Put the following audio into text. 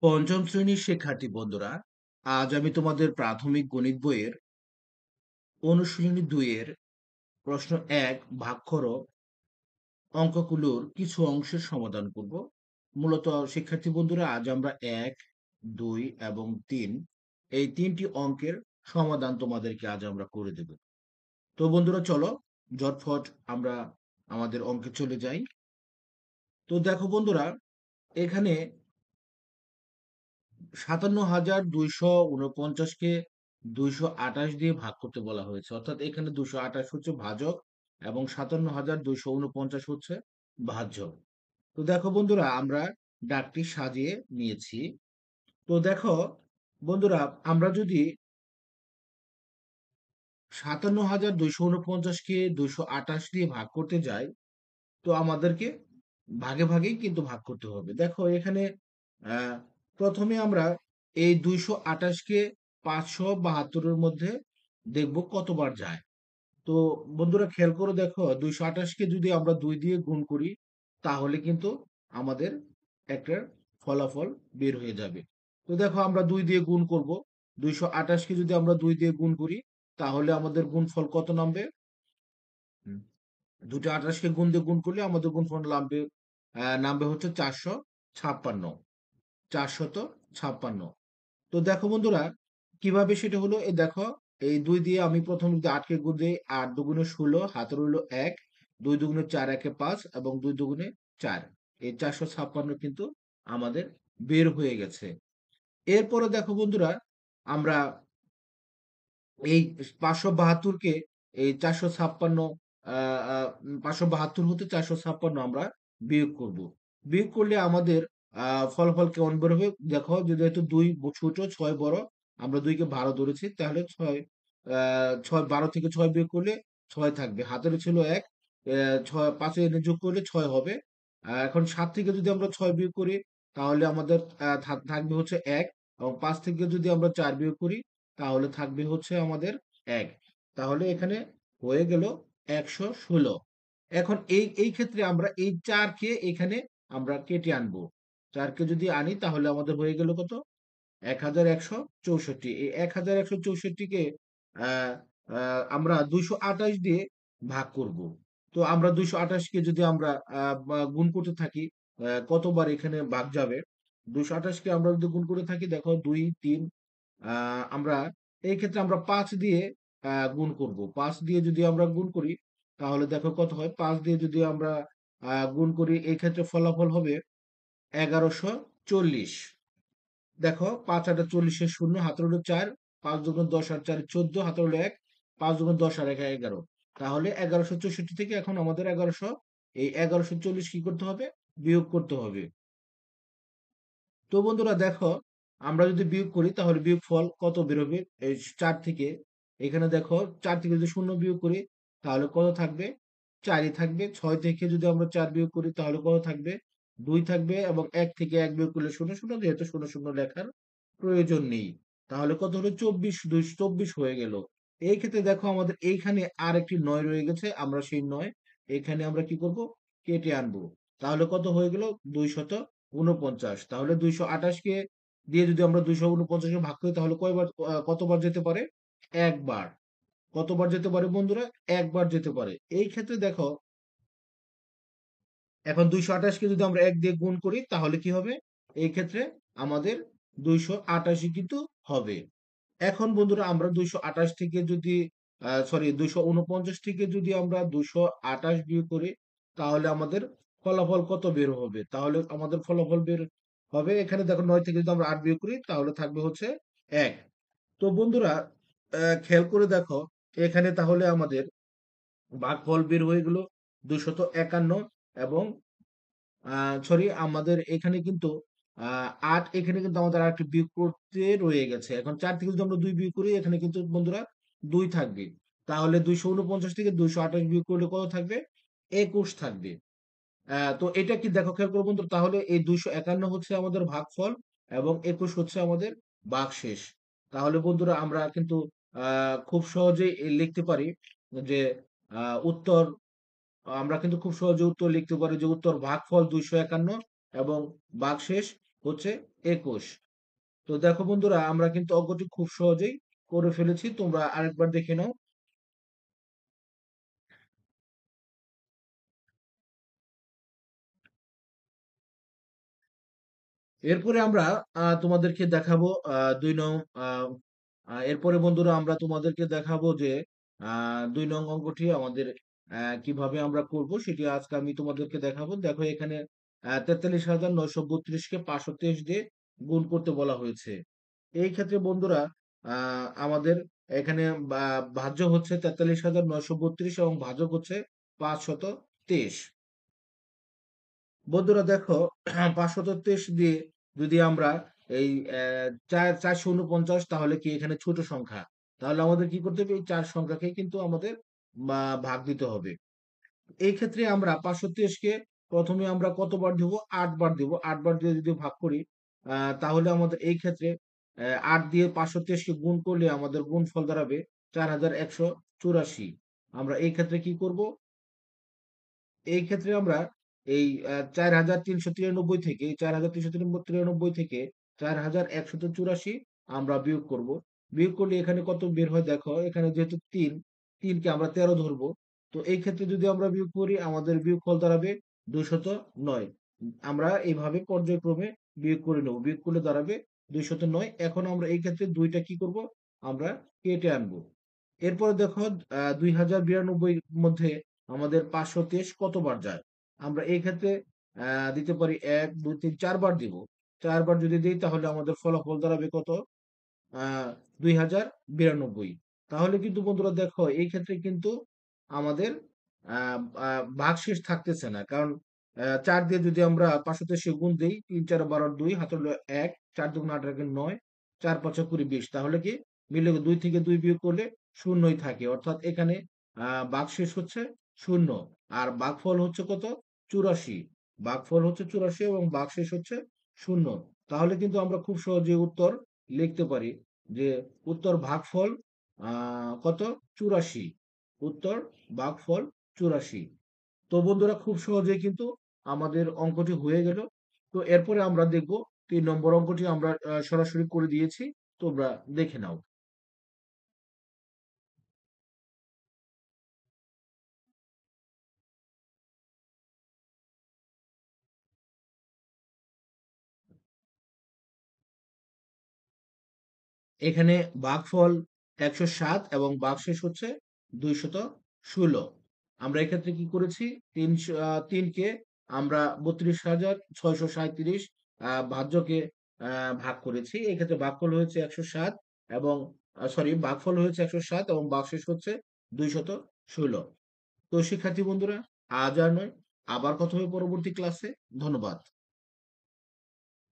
পঞ্চম শ্রেণীর শিক্ষার্থী বন্ধুরা, আজ আমি তোমাদের প্রাথমিক গণিত বইয়ের অনুশীলনী ২ এর প্রশ্ন ১ ভাগ করো অঙ্কগুলোর কিছু অংশের সমাধান করব। মূলত শিক্ষার্থী বন্ধুরা, আজ আমরা ১, ২ এবং ৩ এই ৩ টি অঙ্কের সমাধান তোমাদেরকে আজ আমরা করে দেব। তো বন্ধুরা চলো ঝটফট আমরা আমাদের অঙ্কে চলে যাই। তো দেখো বন্ধুরা, এখানে ৫৭,২৪৯ কে ২২৮ দিয়ে ভাগ করতে বলা হয়েছে। অর্থাৎ এখানে ২২৮ হচ্ছে ভাজক এবং ৫৭,২৪৯ হচ্ছে ভাজ্য। তো দেখো বন্ধুরা, আমরা দাগটি সাজিয়ে নিয়েছি। তো দেখো বন্ধুরা, আমরা যদি ৫৭,২৪৯ কে ২২৮ দিয়ে ভাগ করতে যাই, তো আমাদেরকে ভাগে ভাগেই কিন্তু ভাগ করতে হবে। দেখো এখানে আহ, প্রথমে আমরা এই ২২৮ কে ৫৭২ এর মধ্যে দেখব কতবার যায়। তো বন্ধুরা খেয়াল করে দেখো, ২২৮ কে যদি আমরা ২ দিয়ে গুণ করি, তাহলে কিন্তু আমাদের একটা ফলাফল বের হয়ে যাবে। তো দেখো আমরা ২ দিয়ে গুণ করব। ২২৮ কে যদি আমরা ২ দিয়ে গুণ করি, তাহলে আমাদের গুণফল কত নামবে? ২২৮ কে গুণ দিয়ে গুণ করলে আমাদের গুণফল নামবে হচ্ছে ৪৫৬। ৪৫৬। তো দেখো বন্ধুরা, কিভাবে সেটা হলো, এই দেখো, এই ২ দিয়ে আমি প্রথম যদি ৮ কে গুণ দেই, ৮ দুগুণে ১৬, হাতে রইল ১, ২ দুগুণে ৪, একে ৫ এবং ২ দুগুণে ৪। এই ৪৫৬ কিন্তু আমাদের বের হয়ে গেছে। এরপরে দেখো বন্ধুরা, আমরা এই ৫৭২ কে এই ৪৫৬ আ আ ৫৭২ হতে ৪৫৬ আমরা বিয়োগ করব। বিয়োগ করলে আমাদের আ ফলাফল কেমন বের হবে? দেখো, যেহেতু ২ ছোট, ৬ বড়, আমরা ২ কে ১২ ধরেছি। তাহলে ১২ থেকে ৬ বিয়োগ করলে ৬ থাকবে। হাতের ছিল ১, ৬ ৫ এ এনে যোগ করলে ৬ হবে। এখন ৭ থেকে যদি আমরা ৬ বিয়োগ করি, তাহলে আমাদের থাকবে হচ্ছে ১, এবং ৫ থেকে যদি আমরা ৪ বিয়োগ করি, তাহলে থাকবে হচ্ছে আমাদের ১। তাহলে এখানে হয়ে গেল ১১৬। এখন এই ক্ষেত্রে আমরা এই ৪ কে এখানে আমরা কেটে আনবো। ৪ কে যদি আনি, তাহলে আমাদের হয়ে গেল কত? ১১৬৪। এই ১১৬৪ কে আ আ আমরা ২২৮ দিয়ে ভাগ করব। তো আমরা ২২৮ কে যদি আমরা গুণ করতে থাকি, কতবার এখানে ভাগ যাবে? ২২৮ কে আমরা যদি গুণ করে থাকি, দেখো ২, ৩, আ আমরা এই ক্ষেত্রে আমরা ৫ দিয়ে গুণ করব। ৫ দিয়ে যদি আমরা গুণ করি, তাহলে দেখো কত হয়? ৫ দিয়ে যদি আমরা গুণ করি, এই ক্ষেত্রে ফলাফল হবে ১১৪০। দেখো, ৫ ৮ ৪০ এর ০, হাতে রইল ৪, ৫ দুগুণ ১০ আর ৪ ১৪, হাতে রইল ১, ৫ দুগুণ ১০ আর ১ ১১। তাহলে ১১৬৪ থেকে এখন আমাদের ১১৪০ কি করতে হবে? বিয়োগ করতে হবে। তো বন্ধুরা দেখো, আমরা যদি বিয়োগ করি, তাহলে বিয়োগফল কত বের হবে? এই ৪ থেকে, এখানে দেখো ৪ থেকে যদি ০ বিয়োগ করি, তাহলে কত থাকবে? ৪ ই থাকবে। ৬ থেকে যদি আমরা ৪ বিয়োগ করি, তাহলে কত থাকবে? ২ থাকবে, এবং ১ থেকে ১ বিয়োগ করলে ০, ০, যেহেতু ০, ০ লেখার প্রয়োজন নেই। তাহলে কত হলো? ২৪, ২৪ হয়ে গেল। এই ক্ষেত্রে দেখো, আমাদের এইখানে আরেকটি ৯ রয়ে গেছে। আমরা সেই ৯ এখানে আমরা কি করব? কেটে আনবো। তাহলে কত হয়ে গেল? ২৪৯। তাহলে ২২৮ কে দিয়ে যদি আমরা ২৪৯ কে ভাগ করি, তাহলে কতবার যেতে পারে? ১ বার। কতবার যেতে পারে বন্ধুরা? ১ বার যেতে পারে। এই ক্ষেত্রে দেখো, এখন ২২৮ কে যদি আমরা ১ দিয়ে গুণ করি, তাহলে কি হবে? এই ক্ষেত্রে আমাদের ২৮৮ কিন্তু হবে। এখন বন্ধুরা, আমরা ২২৮ থেকে যদি ২৪৯ থেকে যদি আমরা ২২৮ বিয়োগ করি, তাহলে আমাদের ফলাফল কত বের হবে? তাহলে আমাদের ফলাফল বের হবে, এখানে দেখো, ৯ থেকে যদি আমরা ৮ বিয়োগ করি, তাহলে থাকবে হচ্ছে ১। তো বন্ধুরা, খেয়াল করে দেখো, এখানে তাহলে আমাদের ভাগফল বের হয়ে গেল ২৫১, এবং আমাদের এখানে কিন্তু ৮, এখানে কিন্তু আমাদের আরেকটা বিয়োগ করতে রয়ে গেছে। এখন ৪ থেকে যদি আমরা ২ বিয়োগ করি, এখানে কিন্তু বন্ধুরা ২ থাকবে। তাহলে ২৪৯ থেকে ২২৮ বিয়োগ করলে কত থাকবে? ২১ থাকবে। তো এটা কি দেখো, খেয়াল করো বন্ধুরা, তাহলে এই ২৫১ হচ্ছে আমাদের ভাগফল, এবং ২১ হচ্ছে আমাদের ভাগশেষ। তাহলে বন্ধুরা, আমরা কিন্তু খুব সহজেই লিখতে পারি যে আ উত্তর আমরা কিন্তু খুব সহজে উত্তর লিখতে পারি যে উত্তর ভাগফল ২৫১ এবং ভাগশেষ হচ্ছে 21। তো দেখো বন্ধুরা, আমরা কিন্তু অঙ্কটি খুব সহজেই করে ফেলেছি। তোমরা আরেকবার দেখে নাও। এরপরে আমরা তোমাদেরকে দেখাবো ২ নং আ আ এরপরে বন্ধুরা আমরা তোমাদেরকে দেখাবো যে ২ নং অঙ্কটি আমাদের কিভাবে আমরা করব সেটি আজকে আমি তোমাদেরকে দেখাবো। দেখো এখানে ৪৩,৯৩২ কে ৫২৩ দিয়ে গুণ করতে বলা হয়েছে। এই ক্ষেত্রে বন্ধুরা আ আমাদের এখানে বা ভাজ্য হচ্ছে ৪৩,৯৩২ এবং ভাজক হচ্ছে ৫২৩। বন্ধুরা দেখো ৫২৩ দিয়ে যদি আমরা এই ৪,৪৪৯ তাহলে কি এখানে ছোট সংখ্যা। তাহলে আমাদের কি করতে হবে? এই ৪ সংখ্যাকে কিন্তু আমাদের ভাগ দিতে হবে। এই ক্ষেত্রে আমরা ৫৩০ কে ১ম এ আমরা কতবার দিব? ৮ বার দিব। ৮ বার দিয়ে যদি ভাগ করি তাহলে আমাদের এই ক্ষেত্রে ৮ দিয়ে ৫৩০ কে গুণ করলে আমাদের গুণফল দাঁড়াবে ৪,১৮৪। আমরা এই ক্ষেত্রে কি করব? এই ক্ষেত্রে আমরা এই ৪,৩৯৩ থেকে ৪,৩৯৩ থেকে ৪,১৮৪ আমরা বিয়োগ করব। বিয়োগ করলে এখানে কত বের হয় দেখো। এখানে যেহেতু ৩, ৩ কে আমরা ১৩ ধরবো। তো এই ক্ষেত্রে যদি আমরা বিয়োগ করি আমাদের বিয়োগফল দাঁড়াবে ২০৯। আমরা এইভাবে পর্যায়ক্রমে বিয়োগ করে নেব। বিয়োগ করলে দাঁড়াবে ২০৯। এখন আমরা এই ক্ষেত্রে ২ টা কি করব? আমরা কেটে আনবো। এরপরে দেখো ২,০৯২ মধ্যে আমাদের ৫২৩ কতবার যায়? আমরা এই ক্ষেত্রে দিতে পারি ১, ২, ৩, ৪ বার দিব। ৪ বার যদি দেই তাহলে আমাদের ফলাফল দাঁড়াবে কত? আ ২,০৯২। তাহলে কিন্তু বন্ধুরা দেখো এই ক্ষেত্রে কিন্তু আমাদের আ আ ভাগশেষ থাকতেছে না। কারণ ৪ দিয়ে যদি আমরা ৫২৩ কে গুণ দেই, ৩, ৪, ১২, ২ হাতে হলো ১, ৪ দুগুণে ৮ একে ৯, ৪ ৫ কুড়ি ২০। তাহলে কি মিলে ২ থেকে ২ বিয়োগ করলে শূন্যই থাকে। অর্থাৎ এখানে ভাগশেষ হচ্ছে ০। আর ভাগফল হচ্ছে কত? ৮৪। ভাগফল হচ্ছে ৮৪ এবং ভাগশেষ হচ্ছে ০। তাহলে কিন্তু আমরা খুব সহজেই উত্তর লিখতে পারি যে উত্তর ভাগফল আ কত? ৮৪। উত্তর ভাগফল ৮৪। তো বন্ধুরা খুব সহজেই কিন্তু আমাদের অঙ্কটি হয়ে গেল। তো এরপরে আমরা দেখব ৩ নম্বর অঙ্কটি আমরা সরাসরি করে দিয়েছি। তোমরা দেখে নাও। এখানে ভাগফল ১০৭ এবং ভাগশেষ হচ্ছে ২১৬। আমরা এক্ষেত্রে কি করেছি? ৩ কে আমরা ৩২,৬৩৭ ভাজ্যকে ভাগ করেছি। এক্ষেত্রে ভাগফল হয়েছে ১০৭ এবং ভাগফল হয়েছে ১০৭ এবং ভাগশেষ হচ্ছে ২১৬। তো শিক্ষার্থী বন্ধুরা, আজ আর নয়, আবার কথা হবে পরবর্তী ক্লাসে। ধন্যবাদ।